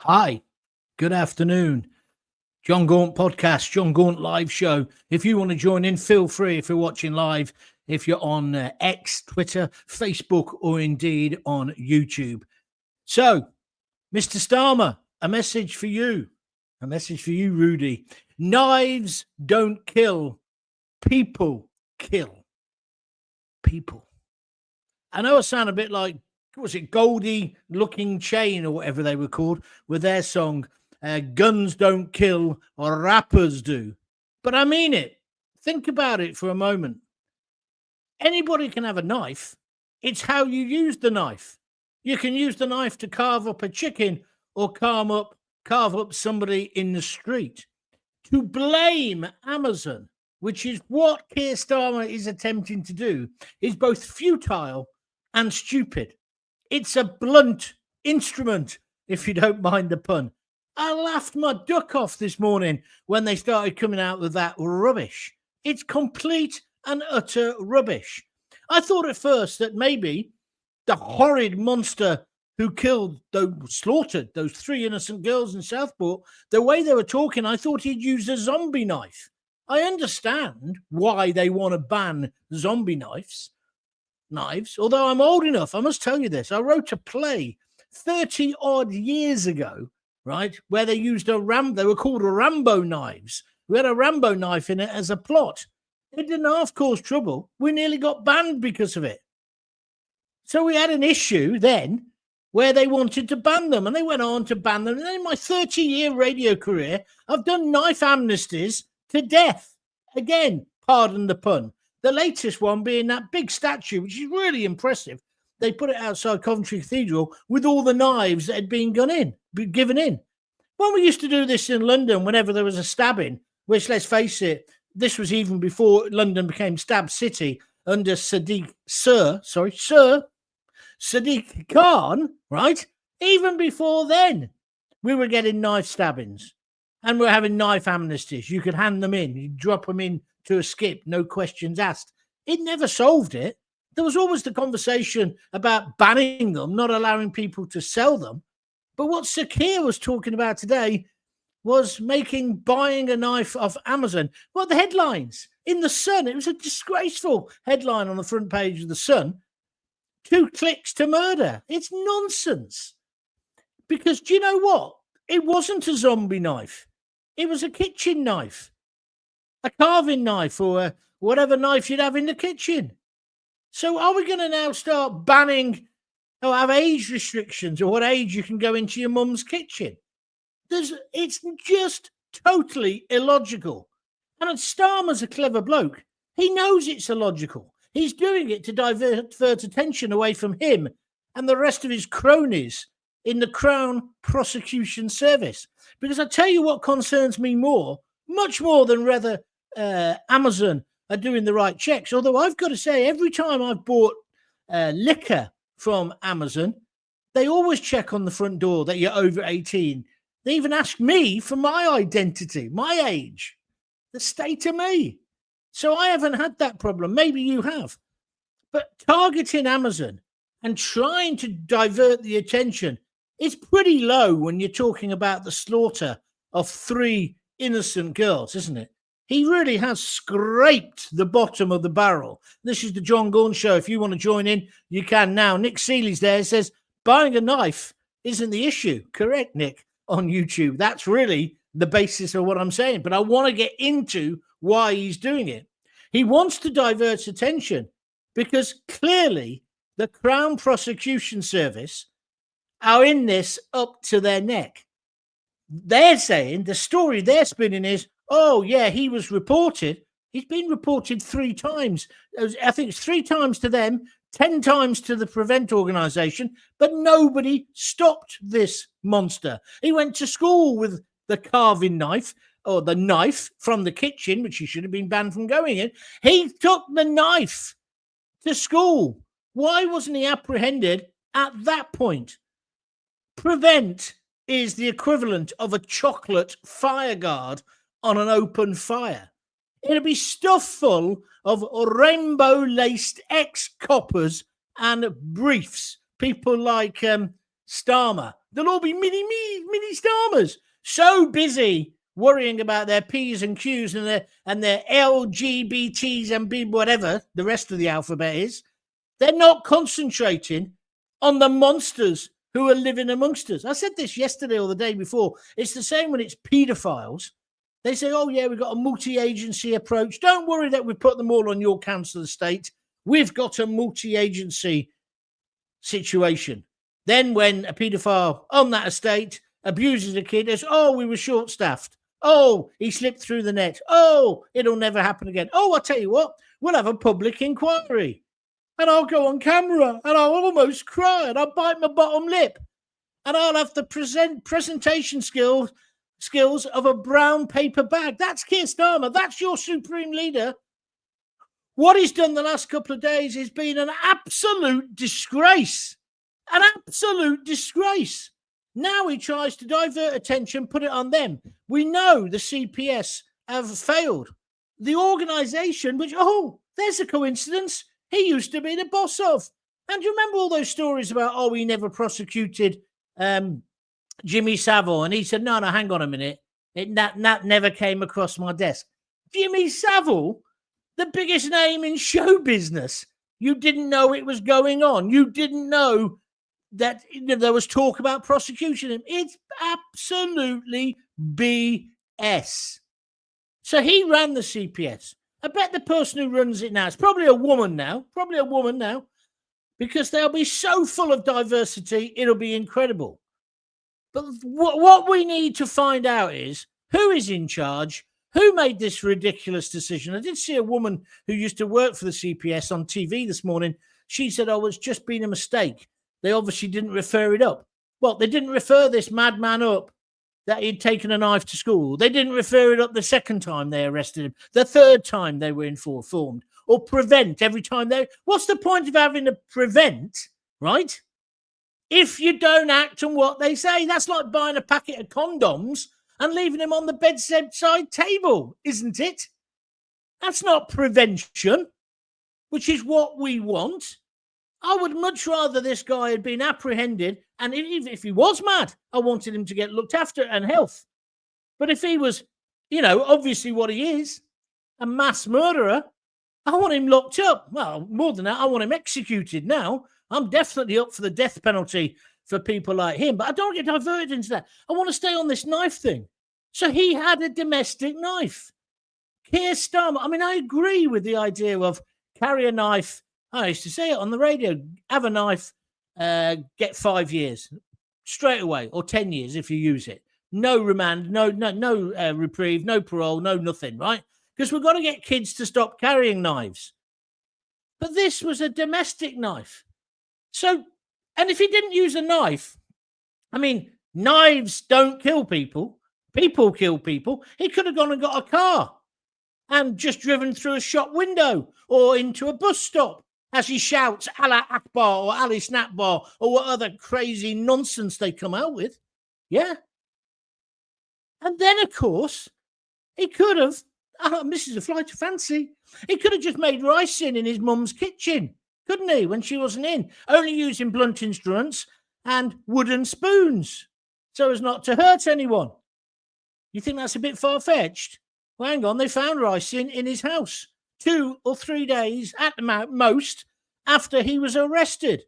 Hi, good afternoon. John Gaunt podcast, John Gaunt live show. If you want to join in, feel free if you're watching live, if you're on X, Twitter, Facebook, or indeed on YouTube. So, Mr. Starmer, a message for you. A message for you, Rudy. Knives don't kill, people kill. People. I know I sound a bit like, was it Goldie Looking Chain or whatever they were called with their song, Guns Don't Kill, or Rappers Do. But I mean it. Think about it for a moment. Anybody can have a knife. It's how you use the knife. You can use the knife to carve up a chicken or carve up somebody in the street. To blame Amazon, which is what Keir Starmer is attempting to do, is both futile and stupid. It's a blunt instrument, if you don't mind the pun. I laughed my duck off this morning when they started coming out with that rubbish. It's complete and utter rubbish. I thought at first that maybe the horrid monster who slaughtered those 3 innocent girls in Southport, the way they were talking, I thought he'd used a zombie knife. I understand why they want to ban zombie knives, although I'm old enough, I must tell you this. I wrote a play 30 odd years ago, right, where they used they were called Rambo knives. We had a Rambo knife in it as a plot. It didn't half cause trouble. We nearly got banned because of it. So we had an issue then where they wanted to ban them, and they went on to ban them. And then in my 30-year radio career, I've done knife amnesties to death. Again, pardon the pun. The latest one being that big statue, which is really impressive. They put it outside Coventry Cathedral with all the knives that had been given in. When we used to do this in London, whenever there was a stabbing, which, let's face it, this was even before London became Stab City under Sadiq Khan, right? Even before then, we were getting knife stabbings and we're having knife amnesties. You could hand them in, you drop them in to a skip, no questions asked. It never solved it. There was always the conversation about banning them, not allowing people to sell them. But what Sir Keir was talking about today was buying a knife off Amazon. Well, the headlines in The Sun, it was a disgraceful headline on the front page of The Sun. 2 clicks to murder. It's nonsense. Because do you know what? It wasn't a zombie knife. It was a kitchen knife, a carving knife, or whatever knife you'd have in the kitchen. So are we going to now start banning or have age restrictions or what age you can go into your mum's kitchen? It's just totally illogical. And Starmer's a clever bloke. He knows it's illogical. He's doing it to divert attention away from him and the rest of his cronies in the Crown Prosecution Service. Because I tell you what concerns me much more than whether Amazon are doing the right checks. Although I've got to say, every time I've bought liquor from Amazon, they always check on the front door that you're over 18. They even ask me for my identity, my age, the state of me. So I haven't had that problem. Maybe you have. But targeting Amazon and trying to divert the attention is pretty low when you're talking about the slaughter of 3 innocent girls, isn't it? He really has scraped the bottom of the barrel. This is the John Gaunt Show. If you want to join in, you can now. Nick Seeley's there. He says, buying a knife isn't the issue. Correct, Nick, on YouTube. That's really the basis of what I'm saying. But I want to get into why he's doing it. He wants to divert attention because clearly the Crown Prosecution Service are in this up to their neck. They're saying the story they're spinning is, oh, yeah, he was reported. He's been reported 3 times. I think it's 3 times to them, 10 times to the Prevent organisation, but nobody stopped this monster. He went to school with the carving knife, or the knife from the kitchen, which he should have been banned from going in. He took the knife to school. Why wasn't he apprehended at that point? Prevent is the equivalent of a chocolate fire guard on an open fire. It'll be stuffed full of rainbow-laced ex-coppers and briefs. People like Starmer. They'll all be mini Starmers. So busy worrying about their P's and Q's and their LGBTs and B whatever the rest of the alphabet is. They're not concentrating on the monsters who are living amongst us. I said this yesterday or the day before. It's the same when it's paedophiles. They say, oh, yeah, we've got a multi-agency approach. Don't worry that we've put them all on your council estate. We've got a multi-agency situation. Then when a paedophile on that estate abuses a kid, it's, oh, we were short-staffed. Oh, he slipped through the net. Oh, it'll never happen again. Oh, I'll tell you what, we'll have a public inquiry. And I'll go on camera and I'll almost cry and I'll bite my bottom lip. And I'll have the presentation skills of a brown paper bag. That's Keir Starmer. That's your supreme leader. What he's done the last couple of days has been an absolute disgrace. An absolute disgrace. Now he tries to divert attention, put it on them. We know the CPS have failed. The organisation, which, oh, there's a coincidence. He used to be the boss of. And do you remember all those stories about, oh, he never prosecuted Jimmy Savile? And he said, no, hang on a minute. That never came across my desk. Jimmy Savile, the biggest name in show business. You didn't know it was going on. You didn't know that there was talk about prosecution. It's absolutely BS. So he ran the CPS. I bet the person who runs it now, it's probably a woman now, because they'll be so full of diversity, it'll be incredible. But what we need to find out is who is in charge, who made this ridiculous decision. I did see a woman who used to work for the CPS on TV this morning. She said, oh, it's just been a mistake. They obviously didn't refer it up. Well, they didn't refer this madman up that he'd taken a knife to school. They didn't refer it up the second time they arrested him, the third time they were informed, or prevent every time they... What's the point of having to prevent, right, if you don't act on what they say? That's like buying a packet of condoms and leaving them on the bedside table, isn't it? That's not prevention, which is what we want. I would much rather this guy had been apprehended, and if he was mad, I wanted him to get looked after and health. But if he was, obviously what he is, a mass murderer, I want him locked up. Well, more than that, I want him executed now. I'm definitely up for the death penalty for people like him, but I don't get diverted into that. I want to stay on this knife thing. So he had a domestic knife. Keir Starmer, I agree with the idea of carry a knife. I used to say it on the radio, have a knife, get 5 years straight away, or 10 years if you use it. No remand, no reprieve, no parole, no nothing, right? Because we've got to get kids to stop carrying knives. But this was a domestic knife. So, and if he didn't use a knife, knives don't kill people. People kill people. He could have gone and got a car and just driven through a shop window or into a bus stop as he shouts Allah Akbar or Ali Snapbar or what other crazy nonsense they come out with. Yeah. And then, of course, he could have, Mrs. A Flight of Fancy, he could have just made rice in his mum's kitchen, couldn't he, when she wasn't in, only using blunt instruments and wooden spoons so as not to hurt anyone. You think that's a bit far-fetched? Well, hang on, they found rice in his house 2 or 3 days at the most after he was arrested.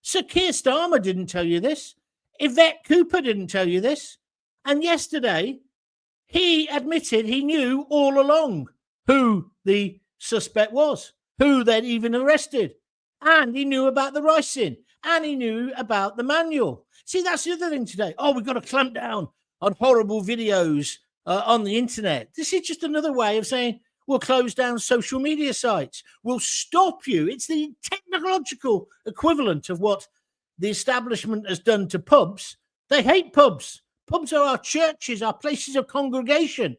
Sir Keir Starmer didn't tell you this. Yvette Cooper didn't tell you this. And yesterday, he admitted he knew all along who the suspect was, who they'd even arrested. And he knew about the ricin, and he knew about the manual. See, that's the other thing today. Oh, we've got to clamp down on horrible videos on the internet. This is just another way of saying, we'll close down social media sites. We'll stop you. It's the technological equivalent of what the establishment has done to pubs. They hate pubs. Pubs are our churches, our places of congregation.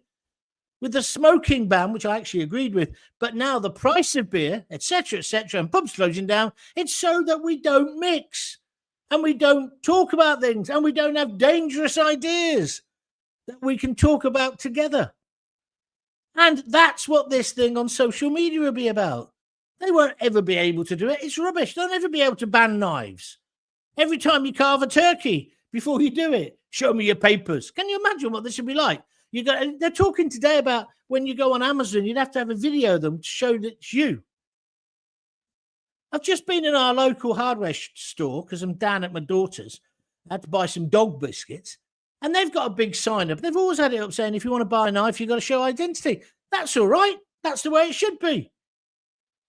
With the smoking ban, which I actually agreed with, but now the price of beer, etc., and pubs closing down, it's so that we don't mix and we don't talk about things and we don't have dangerous ideas that we can talk about together. And that's what this thing on social media will be about. They won't ever be able to do it. It's rubbish. They'll never be able to ban knives. Every time you carve a turkey, before you do it, show me your papers. Can you imagine what this would be like? They're talking today about when you go on Amazon, you'd have to have a video of them to show that it's you. I've just been in our local hardware store because I'm down at my daughter's. I had to buy some dog biscuits, and they've got a big sign up. They've always had it up saying, if you want to buy a knife, you've got to show identity. That's all right. That's the way it should be.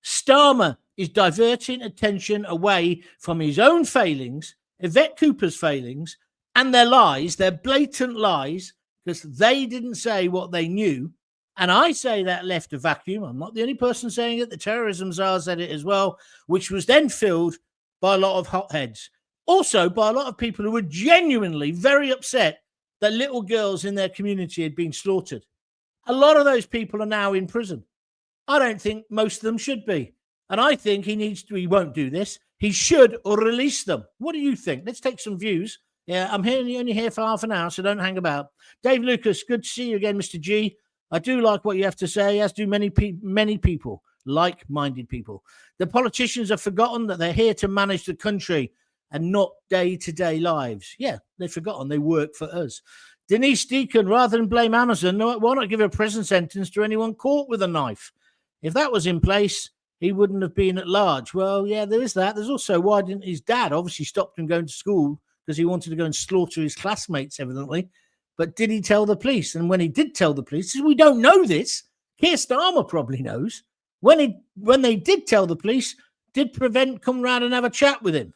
Starmer is diverting attention away from his own failings, Yvette Cooper's failings, and their lies, their blatant lies, because they didn't say what they knew. And I say that left a vacuum. I'm not the only person saying it. The terrorism czar said it as well, which was then filled by a lot of hotheads. Also by a lot of people who were genuinely very upset that little girls in their community had been slaughtered. A lot of those people are now in prison. I don't think most of them should be. And I think he won't do this. He should or release them. What do you think? Let's take some views. Yeah, I'm only here for half an hour, so don't hang about. Dave Lucas, good to see you again, Mr. G. I do like what you have to say, as do many people, like-minded people. The politicians have forgotten that they're here to manage the country and not day-to-day lives. Yeah, they've forgotten they work for us. Denise Deacon, rather than blame Amazon, why not give a prison sentence to anyone caught with a knife? If that was in place, he wouldn't have been at large. Well, yeah, there is that. There's also why didn't his dad obviously stopped him going to school because he wanted to go and slaughter his classmates, evidently. But did he tell the police? And when he did tell the police, we don't know this. Keir Starmer probably knows. When they did tell the police, did Prevent come round and have a chat with him?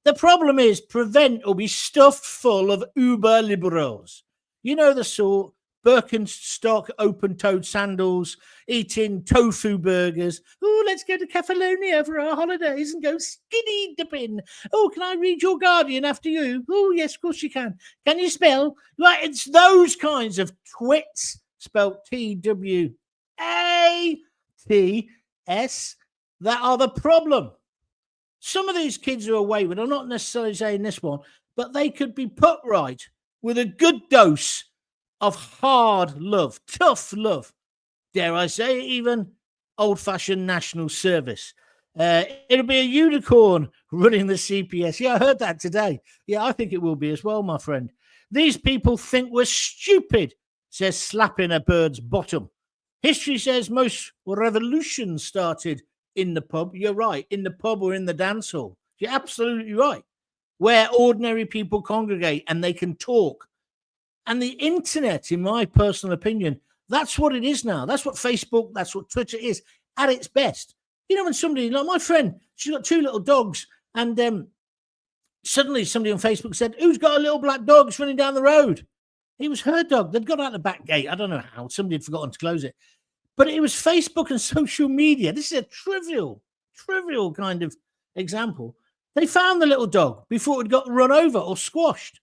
The problem is Prevent will be stuffed full of uber liberals. You know the sort, Birkenstock open-toed sandals, eating tofu burgers. Oh, let's go to Catalonia for our holidays and go skinny dipping. Oh, can I read your Guardian after you? Oh, yes, of course you can. Can you spell? Like, it's those kinds of twits, spelled T-W-A-T-S, that are the problem. Some of these kids are wayward. I'm not necessarily saying this one, but they could be put right with a good dose of hard love, tough love, dare I say, even old-fashioned national service. It'll be a unicorn running the CPS. Yeah, I heard that today. Yeah, I think it will be as well, my friend. These people think we're stupid, says slapping a bird's bottom. History says most revolutions started in the pub. You're right, in the pub or in the dance hall. You're absolutely right. Where ordinary people congregate and they can talk. And the internet, in my personal opinion, that's what it is now. That's what Facebook, that's what Twitter is at its best. You know, when somebody, like my friend, she's got 2 little dogs, and suddenly somebody on Facebook said, who's got a little black dog? It's running down the road. It was her dog. They'd got out the back gate. I don't know how. Somebody had forgotten to close it. But it was Facebook and social media. This is a trivial kind of example. They found the little dog before it got run over or squashed.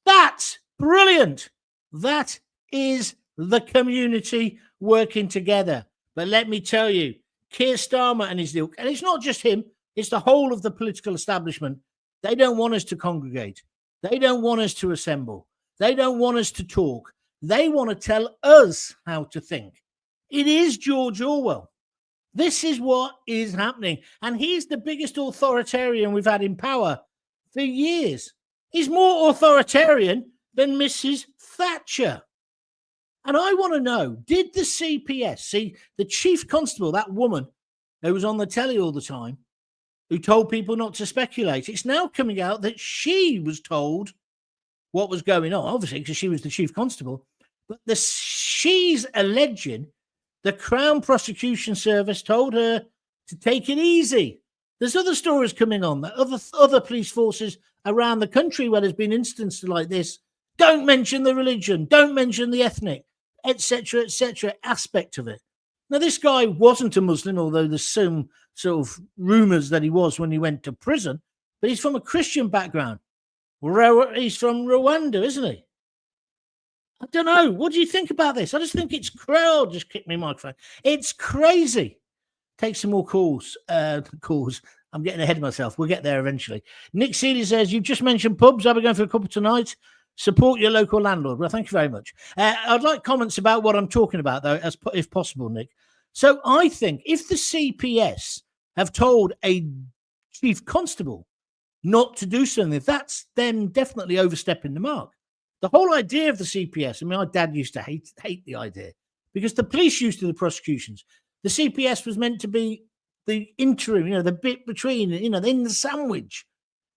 That's brilliant. That is the community working together. But let me tell you, Keir Starmer and his ilk, and it's not just him, it's the whole of the political establishment. They don't want us to congregate. They don't want us to assemble. They don't want us to talk. They want to tell us how to think. It is George Orwell. This is what is happening. And he's the biggest authoritarian we've had in power for years. He's more authoritarian than Mrs. Thatcher. And I want to know, did the CPS, see, the chief constable, that woman who was on the telly all the time, who told people not to speculate, it's now coming out that she was told what was going on, obviously, because she was the chief constable. But she's alleging the Crown Prosecution Service told her to take it easy. There's other stories coming on that other police forces around the country where there's been instances like this. Don't mention the religion, don't mention the ethnic, etc., aspect of it. Now, this guy wasn't a Muslim, although there's some sort of rumors that he was when he went to prison, but he's from a Christian background. He's from Rwanda, isn't he? I don't know. What do you think about this? I just think it's crazy. I'll just kick my microphone. It's crazy. Take some more calls. I'm getting ahead of myself. We'll get there eventually. Nick Seeley says, you've just mentioned pubs. I'll be going for a couple tonight. Support your local landlord. Well, thank you very much. I'd like comments about what I'm talking about, though, if possible, Nick. So I think if the CPS have told a chief constable not to do something. That's them definitely overstepping the mark. The whole idea of the CPS, I mean, my dad used to hate the idea because the police used to do the prosecutions. The CPS was meant to be the interim, the bit between, in the sandwich.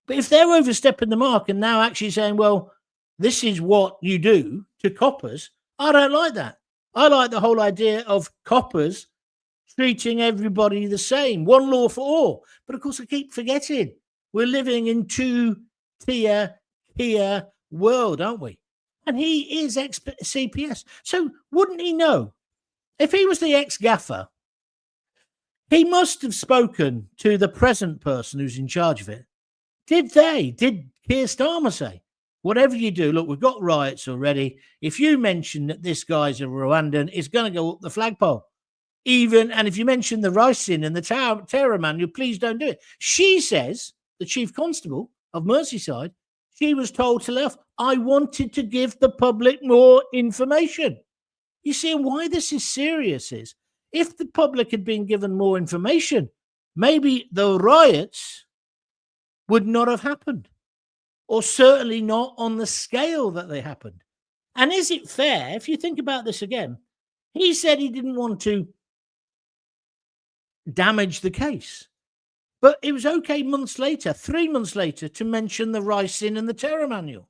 But if they're overstepping the mark and now actually saying, well, this is what you do to coppers, I don't like that. I like the whole idea of coppers treating everybody the same, one law for all. But of course, I keep forgetting we're living in two-tier world, aren't we? And he is CPS. So wouldn't he know? If he was the ex-gaffer, he must have spoken to the present person who's in charge of it. Did Keir Starmer say, whatever you do, look, we've got riots already. If you mention that this guy's a Rwandan, it's going to go up the flagpole. And if you mention the ricin and the terror manual, please don't do it. She says, the chief constable of Merseyside, she was told to left. I wanted to give the public more information. You see why this is serious is if the public had been given more information, maybe the riots would not have happened, or certainly not on the scale that they happened. And is it fair, if you think about this again, he said he didn't want to damage the case. But it was okay 3 months later, to mention the ricin and the terror manual.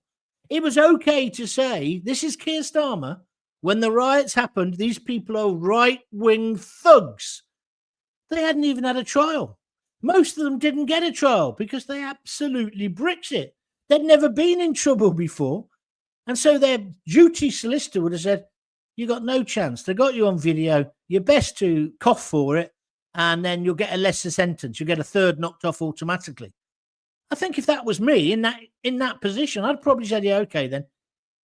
It was okay to say, this is Keir Starmer. When the riots happened, these people are right-wing thugs. They hadn't even had a trial. Most of them didn't get a trial because they absolutely bricks it. They'd never been in trouble before. And so their duty solicitor would have said, you got no chance. They got you on video. You're best to cough for it. And then you'll get a lesser sentence. You'll get a third knocked off automatically. I think if that was me in that position, I'd probably say, yeah, okay then.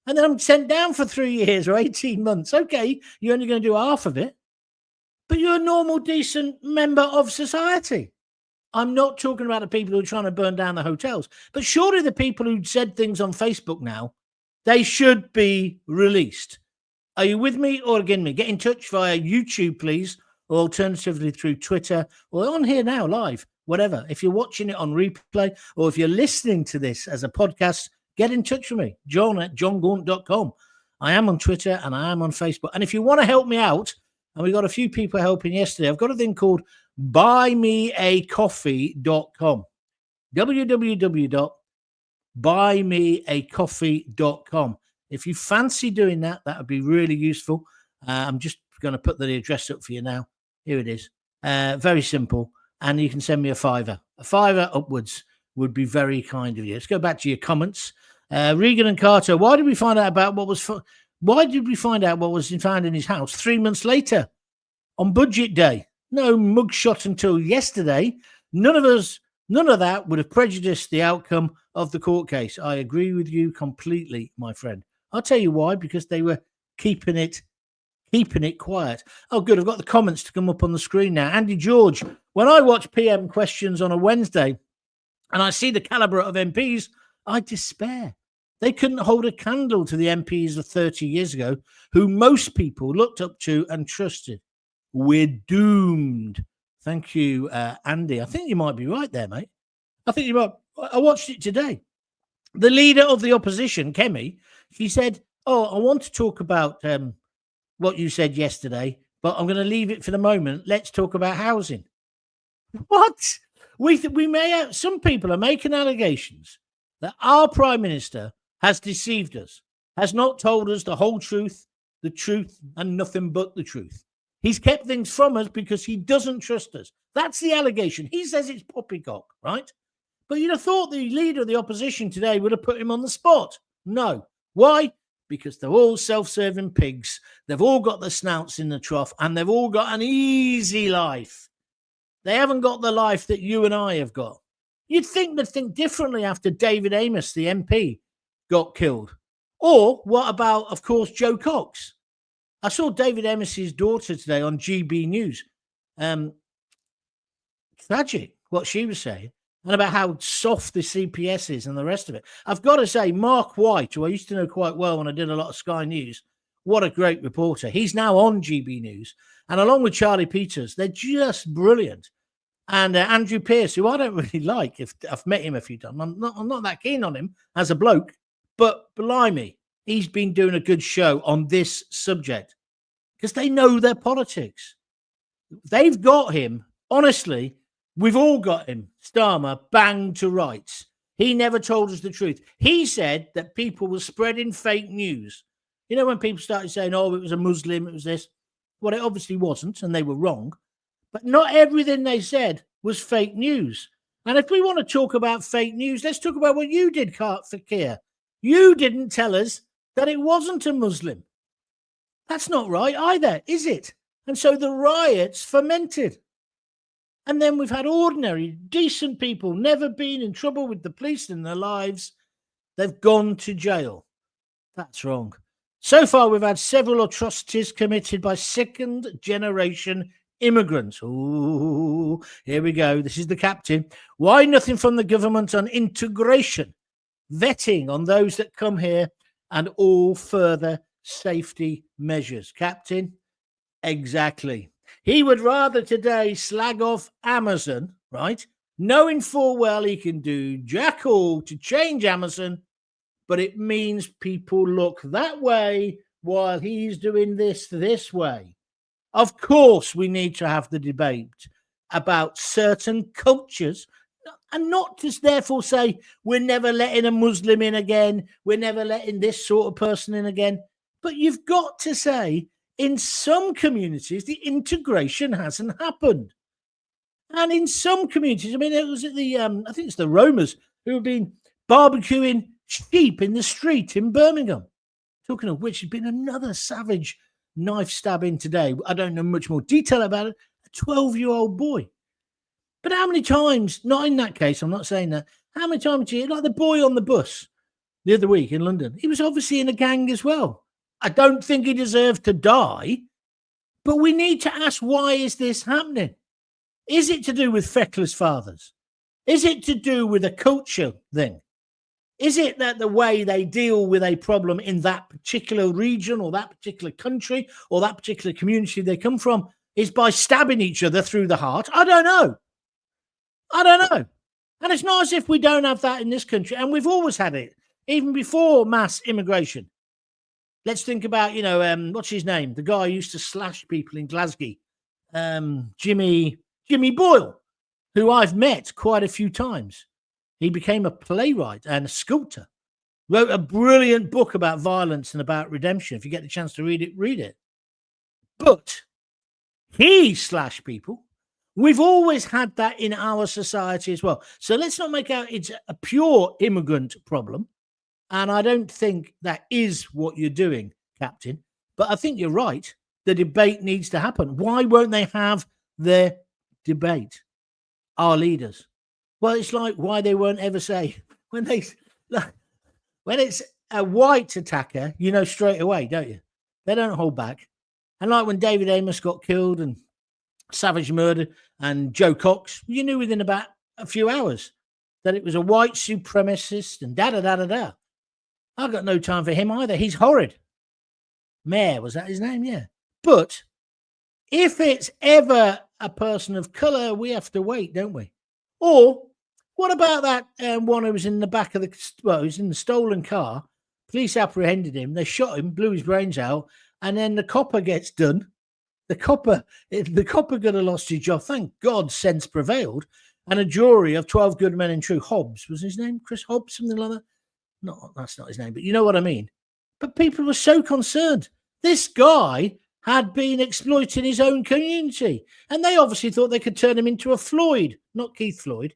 And then I'm sent down for 3 years or 18 months. Okay, you're only going to do half of it. But you're a normal, decent member of society. I'm not talking about the people who are trying to burn down the hotels. But surely the people who said things on Facebook now, they should be released. Are you with me or against me? Get in touch via YouTube, please. Or alternatively through Twitter, or on here now, live, whatever. If you're watching it on replay, or if you're listening to this as a podcast, get in touch with me, john@johngaunt.com. I am on Twitter and I am on Facebook. And if you want to help me out, and we got a few people helping yesterday, I've got a thing called buymeacoffee.com. www.buymeacoffee.com. If you fancy doing that, that would be really useful. I'm just going to put the address up for you now. Here it is. Very simple. And you can send me a $5. A $5 upwards would be very kind of you. Let's go back to your comments. Regan and Carter, why did we find out what was found in his house 3 months later on budget day? No mugshot until yesterday. None of that would have prejudiced the outcome of the court case. I agree with you completely, my friend. I'll tell you why, because they were keeping it quiet. Oh, good. I've got the comments to come up on the screen now. Andy George, when I watch PM questions on a Wednesday and I see the caliber of MPs, I despair. They couldn't hold a candle to the MPs of 30 years ago, who most people looked up to and trusted. We're doomed. Thank you, Andy. I think you might be right there, mate. I think you might. I watched it today. The leader of the opposition, Kemi, she said, I want to talk about what you said yesterday, but I'm going to leave it for the moment. Let's talk about housing. What? Some people are making allegations that our Prime Minister has deceived us, has not told us the whole truth, the truth, and nothing but the truth. He's kept things from us because he doesn't trust us. That's the allegation. He says it's poppycock, right? But you'd have thought the leader of the opposition today would have put him on the spot. No. Why? Because they're all self-serving pigs. They've all got their snouts in the trough and they've all got an easy life. They haven't got the life that you and I have got. You'd think they'd think differently after David Amos, the MP, got killed. Or what about, of course, Joe Cox? I saw David Amos's daughter today on GB News. Tragic, what she was saying. And about how soft the CPS is and the rest of it. I've got to say, Mark White, who I used to know quite well when I did a lot of Sky News, what a great reporter. He's now on GB News. And along with Charlie Peters, they're just brilliant. And Andrew Pearce, who I don't really like, if I've met him a few times, I'm not that keen on him as a bloke, but blimey, he's been doing a good show on this subject because they know their politics. They've got him. Honestly, we've all got him. Starmer banged to rights. He never told us the truth. He said that people were spreading fake news. You know, when people started saying, oh, it was a Muslim, it was this. Well, it obviously wasn't, and they were wrong. But not everything they said was fake news. And if we want to talk about fake news, let's talk about what you did, Keir. You didn't tell us that it wasn't a Muslim. That's not right either, is it? And so the riots fermented. And then we've had ordinary, decent people, never been in trouble with the police in their lives. They've gone to jail. That's wrong. So far, we've had several atrocities committed by second-generation immigrants. Ooh, here we go. This is the captain. Why nothing from the government on integration, vetting on those that come here, and all further safety measures? Captain, exactly. He would rather today slag off Amazon, right? Knowing full well he can do jack all to change Amazon, but it means people look that way while he's doing this way. Of course, we need to have the debate about certain cultures and not just therefore say we're never letting a Muslim in again, we're never letting this sort of person in again. But you've got to say, in some communities, the integration hasn't happened. And in some communities, I mean, it was at the, I think it's the Romas who have been barbecuing sheep in the street in Birmingham. Talking of which, has been another savage knife stabbing today. I don't know much more detail about it. A 12-year-old boy. But how many times, not in that case, I'm not saying that, how many times do you, like the boy on the bus the other week in London, he was obviously in a gang as well. I don't think he deserved to die, but we need to ask, why is this happening? Is it to do with feckless fathers? Is it to do with a culture thing? Is it that the way they deal with a problem in that particular region or that particular country or that particular community they come from is by stabbing each other through the heart? I don't know. And it's not as if we don't have that in this country, and we've always had it, even before mass immigration. Let's think about, what's his name? The guy who used to slash people in Glasgow, Jimmy Boyle, who I've met quite a few times. He became a playwright and a sculptor, wrote a brilliant book about violence and about redemption. If you get the chance to read it, read it. But he slashed people. We've always had that in our society as well. So let's not make out it's a pure immigrant problem. And I don't think that is what you're doing, Captain. But I think you're right. The debate needs to happen. Why won't they have their debate? Our leaders. Well, it's like why they won't ever say when it's a white attacker, you know straight away, don't you? They don't hold back. And like when David Amos got killed and savage murdered and Joe Cox, you knew within about a few hours that it was a white supremacist and da-da-da-da-da. I've got no time for him either. He's horrid. Mayor, was that his name? Yeah. But if it's ever a person of colour, we have to wait, don't we? Or what about that one who was in the back of he was in the stolen car. Police apprehended him. They shot him, blew his brains out, and then the copper gets done. The copper could have lost his job. Thank God sense prevailed. And a jury of 12 good men and true. Hobbs was his name? Chris Hobbs, something like that? No, that's not his name, but you know what I mean. But people were so concerned. This guy had been exploiting his own community. And they obviously thought they could turn him into a Floyd, not Keith Floyd.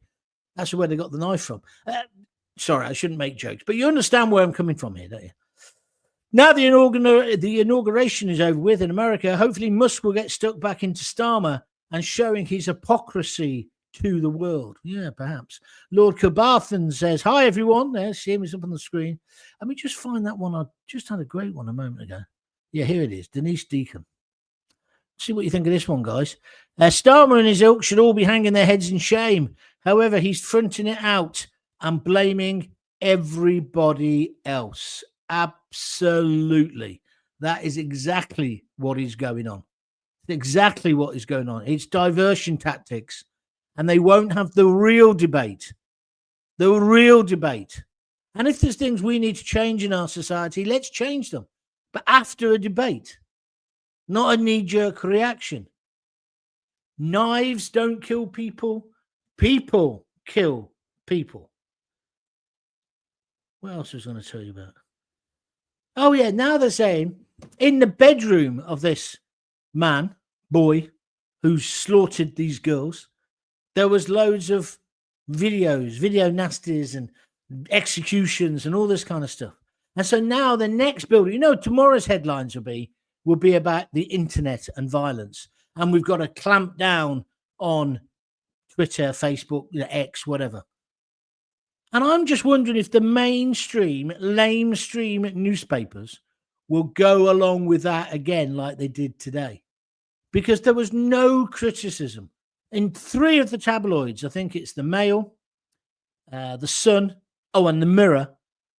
That's where they got the knife from. Sorry, I shouldn't make jokes, but you understand where I'm coming from here, don't you? Now the inauguration is over with in America. Hopefully Musk will get stuck back into Starmer and showing his hypocrisy to the world. Yeah, perhaps. Lord Carbathan says, hi, everyone. There's him. He's up on the screen. Let me just find that one. I just had a great one a moment ago. Yeah, here it is. Denise Deacon. See what you think of this one, guys. Starmer and his ilk should all be hanging their heads in shame. However, he's fronting it out and blaming everybody else. Absolutely. That is exactly what is going on. Exactly what is going on. It's diversion tactics. and they won't have the real debate. The real debate. And if there's things we need to change in our society, let's change them. But after a debate, not a knee-jerk reaction. Knives don't kill people. People kill people. What else was I going to tell you about? Oh, yeah, now they're saying in the bedroom of this boy, who slaughtered these girls, there was loads of video nasties and executions and all this kind of stuff. And so now the next building, tomorrow's headlines will be about the internet and violence. And we've got to clamp down on Twitter, Facebook, X, whatever. And I'm just wondering if the mainstream, lamestream newspapers will go along with that again like they did today. Because there was no criticism. In 3 of the tabloids, I think it's the Mail, the Sun, and the Mirror,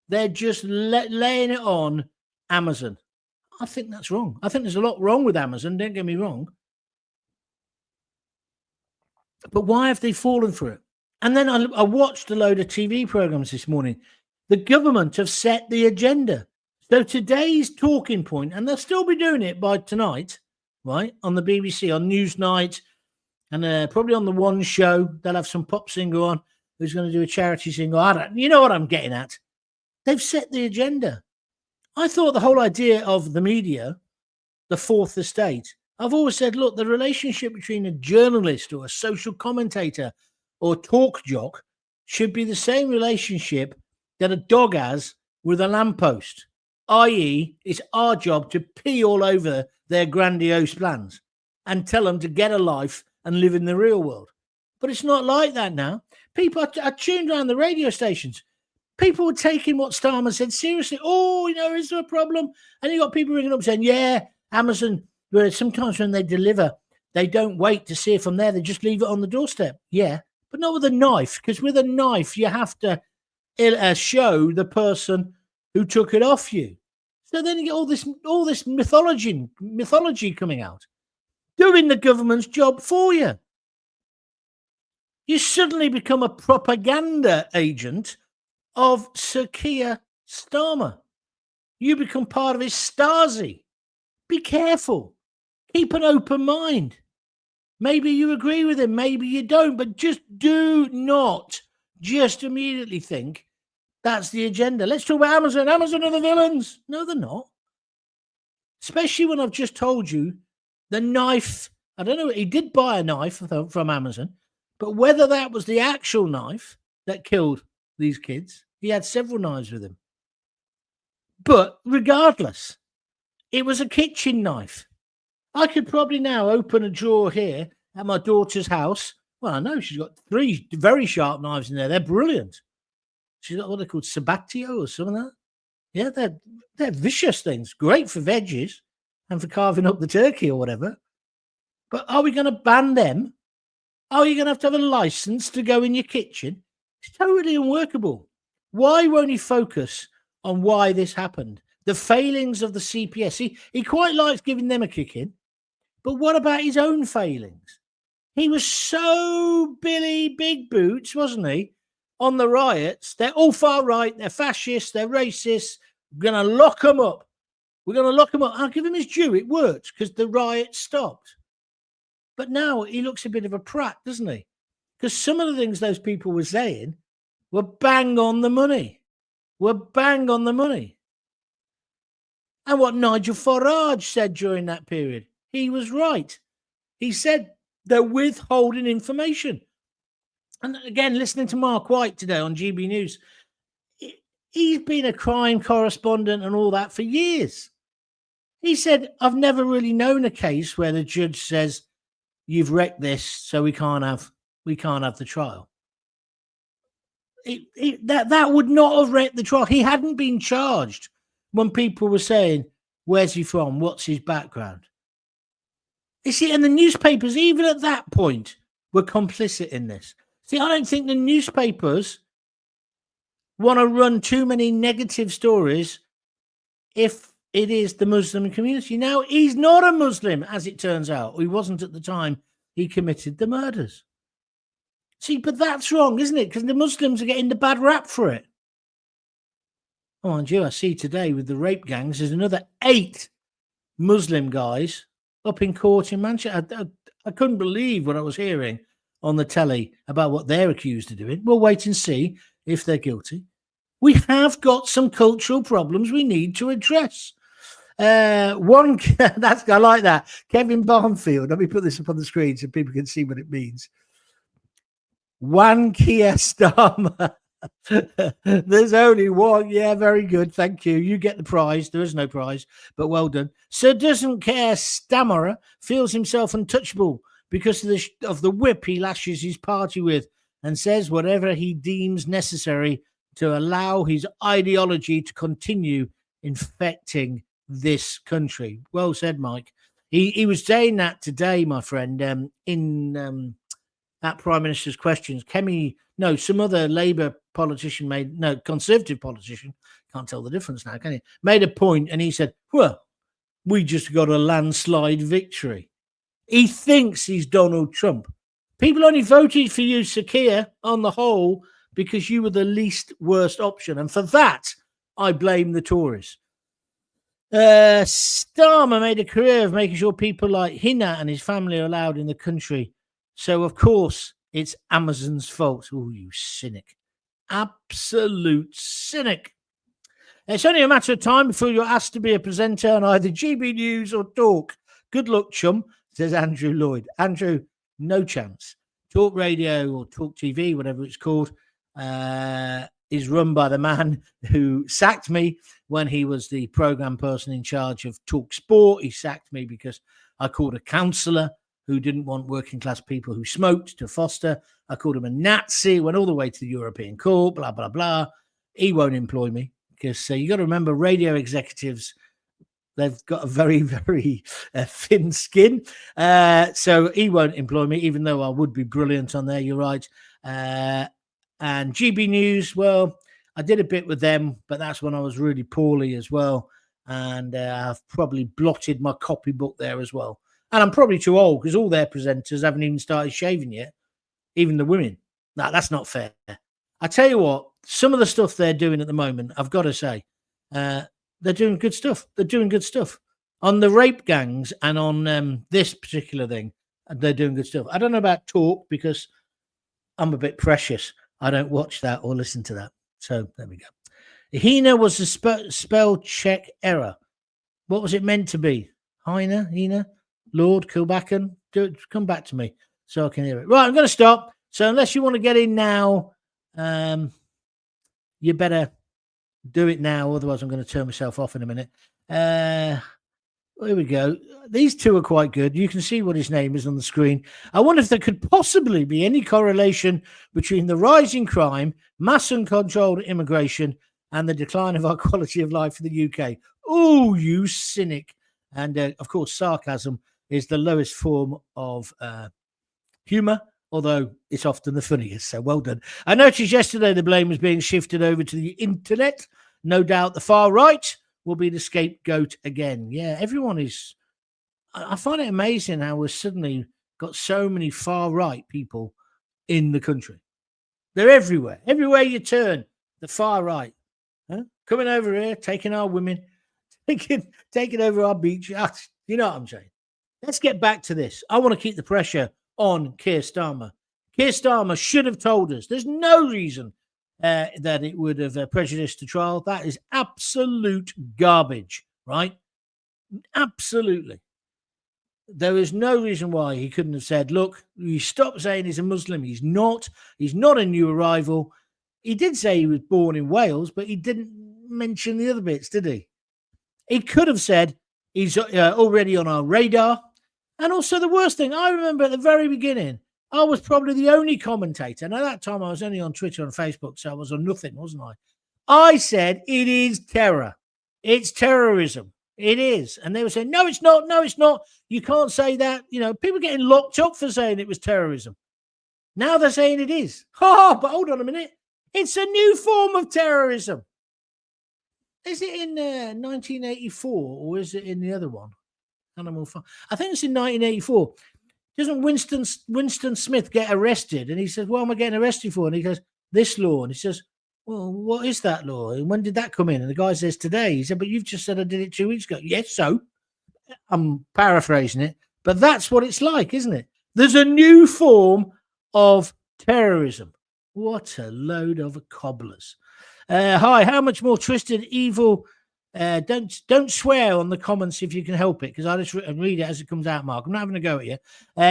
they're just laying it on Amazon. I think that's wrong. I think there's a lot wrong with Amazon, don't get me wrong. But why have they fallen for it? And then I watched a load of TV programs this morning. The government have set the agenda. So today's talking point, and they'll still be doing it by tonight, right, on the BBC, on Newsnight, and probably on the One Show. They'll have some pop singer on who's going to do a charity single. You know what I'm getting at. They've set the agenda. I thought the whole idea of the media, the fourth estate, I've always said, look, the relationship between a journalist or a social commentator or talk jock should be the same relationship that a dog has with a lamppost, i.e., it's our job to pee all over their grandiose plans and tell them to get a life and live in the real world. But it's not like that now. People are tuned around the radio stations. People were taking what Starmer said seriously. Is there a problem? And you got people ringing up saying, yeah, Amazon, sometimes when they deliver, they don't wait to see if I'm there. They just leave it on the doorstep. Yeah, but not with a knife, because with a knife, you have to show the person who took it off you. So then you get all this mythology coming out, doing the government's job for you. You suddenly become a propaganda agent of Sir Keir Starmer. You become part of his Stasi. Be careful. Keep an open mind. Maybe you agree with him, maybe you don't, but just do not just immediately think that's the agenda. Let's talk about Amazon. Amazon are the villains. No, they're not. Especially when I've just told you the knife. I don't know. He did buy a knife from Amazon, but whether that was the actual knife that killed these kids, he had several knives with him. But regardless, it was a kitchen knife. I could probably now open a drawer here at my daughter's house. Well, I know she's got 3 very sharp knives in there. They're brilliant. She's got what they're called Sabatio or something like that. Yeah, they're vicious things. Great for veggies and for carving up the turkey or whatever. But are we going to ban them? Are you going to have a license to go in your kitchen? It's totally unworkable. Why won't he focus on why this happened? The failings of the CPS. He quite likes giving them a kick in. But what about his own failings? He was so Billy Big Boots, wasn't he, on the riots? They're all far right. They're fascists. They're racists. We're going to lock them up. We're going to lock them up. I'll give him his due. It worked because the riots stopped. But now he looks a bit of a prat, doesn't he? Because some of the things those people were saying were bang on the money. And what Nigel Farage said during that period, he was right. He said they're withholding information. And again, listening to Mark White today on GB News, he's been a crime correspondent and all that for years. He said, I've never really known a case where the judge says, you've wrecked this, so we can't have the trial. That would not have wrecked the trial. He hadn't been charged when people were saying, where's he from? What's his background? You see, and the newspapers, even at that point, were complicit in this. See, I don't think the newspapers want to run too many negative stories if it is the Muslim community. Now, he's not a Muslim, as it turns out. He wasn't at the time he committed the murders. See, but that's wrong, isn't it? Because the Muslims are getting the bad rap for it. Oh, and you, I see today with the rape gangs, there's another 8 Muslim guys up in court in Manchester. I couldn't believe what I was hearing on the telly about what they're accused of doing. We'll wait and see if they're guilty. We have got some cultural problems we need to address. I like that. Kevin Barnfield. Let me put this up on the screen so people can see what it means. One Keir Starmer. There's only one. Yeah, very good. Thank you. You get the prize. There is no prize, but well done. Sir doesn't care Stammerer feels himself untouchable because of the whip he lashes his party with and says whatever he deems necessary to allow his ideology to continue infecting this country. Well said, Mike. He was saying that today, my friend, in at Prime Minister's questions. Some other Labour politician Conservative politician, can't tell the difference now, can you? Made a point and he said, well, we just got a landslide victory. He thinks he's Donald Trump. People only voted for you, Sir Keir, on the whole, because you were the least worst option. And for that, I blame the Tories. Starmer made a career of making sure people like Hina and his family are allowed in the country. So, of course, it's Amazon's fault. Oh, you cynic. Absolute cynic. It's only a matter of time before you're asked to be a presenter on either GB News or Talk. Good luck, chum, says Andrew Lloyd. Andrew, no chance. Talk Radio or Talk TV, whatever it's called, is run by the man who sacked me when he was the programme person in charge of Talk Sport. He sacked me because I called a councillor who didn't want working class people who smoked to foster. I called him a Nazi, went all the way to the European Court, blah, blah, blah. He won't employ me because you got to remember radio executives, they've got a very, very thin skin. So he won't employ me, even though I would be brilliant on there. You're right. And GB News, well, I did a bit with them, but that's when I was really poorly as well. And I've probably blotted my copybook there as well. And I'm probably too old because all their presenters haven't even started shaving yet, even the women. No, that's not fair. I tell you what, some of the stuff they're doing at the moment, I've got to say, they're doing good stuff. They're doing good stuff. On the rape gangs and on this particular thing, they're doing good stuff. I don't know about Talk because I'm a bit precious. I don't watch that or listen to that. So there we go. Hina was a spell check error. What was it meant to be? Hina? Lord Kilbacken? Come back to me so I can hear it. Right, I'm going to stop. So unless you want to get in now, you better do it now. Otherwise, I'm going to turn myself off in a minute. Here we go. These two are quite good. You can see what his name is on the screen. I wonder if there could possibly be any correlation between the rising crime, mass uncontrolled immigration, and the decline of our quality of life in the UK. Oh, you cynic. And, of course, sarcasm is the lowest form of humour, although it's often the funniest. So well done. I noticed yesterday the blame was being shifted over to the internet. No doubt the far right will be the scapegoat again. Yeah, everyone is. I find it amazing how we've suddenly got so many far right people in the country. They're everywhere. Everywhere you turn, the far right. Huh? Coming over here, taking our women, taking over our beach. You know what I'm saying? Let's get back to this. I want to keep the pressure on Keir Starmer. Keir Starmer should have told us. There's no reason that it would have prejudiced the trial. That is absolute garbage, right? Absolutely. There is no reason why he couldn't have said, look, you stop saying he's a Muslim. He's not. He's not a new arrival. He did say he was born in Wales, but he didn't mention the other bits, did he? He could have said he's already on our radar. And also the worst thing, I remember at the very beginning, I was probably the only commentator. And at that time, I was only on Twitter and Facebook, so I was on nothing, wasn't I? I said, it is terror. It's terrorism. It is. And they were saying, no, it's not. No, it's not. You can't say that. You know, people getting locked up for saying it was terrorism. Now they're saying it is. Oh, but hold on a minute. It's a new form of terrorism. Is it in 1984 or is it in the other one? Animal Farm. I think it's in 1984. Doesn't Winston Smith get arrested? And he says, what am I getting arrested for? And he goes, this law. And he says, well, what is that law? And when did that come in? And the guy says, today. He said, but you've just said I did it 2 weeks ago. Yes, so I'm paraphrasing it, but that's what it's like, isn't it? There's a new form of terrorism. What a load of cobblers. Hi, how much more twisted evil? Don't swear on the comments if you can help it, because I just read it as it comes out, Mark. I'm not having a go at you.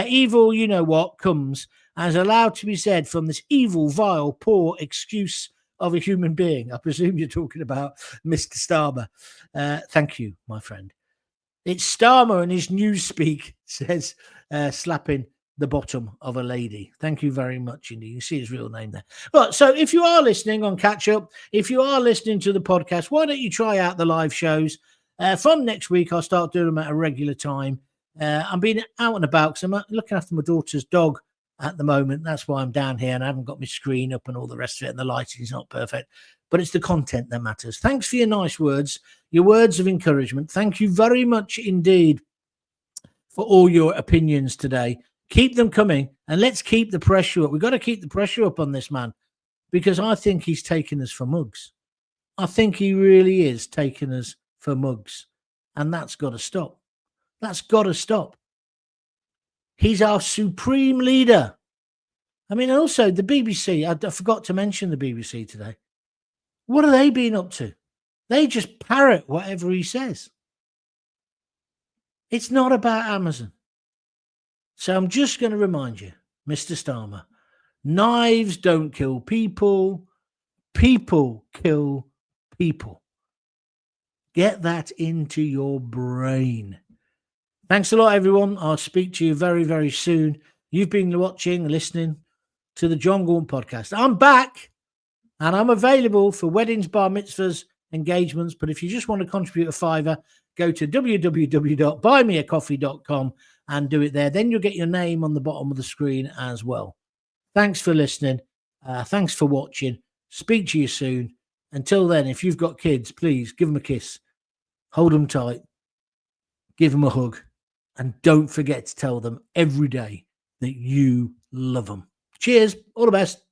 Evil, you know what, comes as allowed to be said from this evil, vile, poor excuse of a human being. I presume you're talking about Mr. Starmer. Thank you, my friend. It's Starmer and his newspeak, says, slapping the bottom of a lady. Thank you very much indeed. You can see his real name there. But so if you are listening on catch up, if you are listening to the podcast, why don't you try out the live shows? From next week, I'll start doing them at a regular time. I'm being out and about because I'm looking after my daughter's dog at the moment. That's why I'm down here and I haven't got my screen up and all the rest of it, and the lighting is not perfect, but it's the content that matters. Thanks for your nice words, your words of encouragement. Thank you very much indeed for all your opinions today. Keep them coming, and let's keep the pressure up. We've got to keep the pressure up on this man, because I think he's taking us for mugs. I think he really is taking us for mugs, and that's got to stop. That's got to stop. He's our supreme leader. I mean, also the BBC, I forgot to mention the BBC today. What are they being up to? They just parrot whatever he says. It's not about Amazon. So I'm just going to remind you, Mr. Starmer, knives don't kill people. People kill people. Get that into your brain. Thanks a lot, everyone. I'll speak to you very, very soon. You've been watching and listening to the John Gaunt podcast. I'm back and I'm available for weddings, bar mitzvahs, engagements. But if you just want to contribute a $5, go to www.buymeacoffee.com and do it there. Then you'll get your name on the bottom of the screen as well. Thanks for listening. Thanks for watching. Speak to you soon. Until then, if you've got kids, please give them a kiss. Hold them tight. Give them a hug. And don't forget to tell them every day that you love them. Cheers. All the best.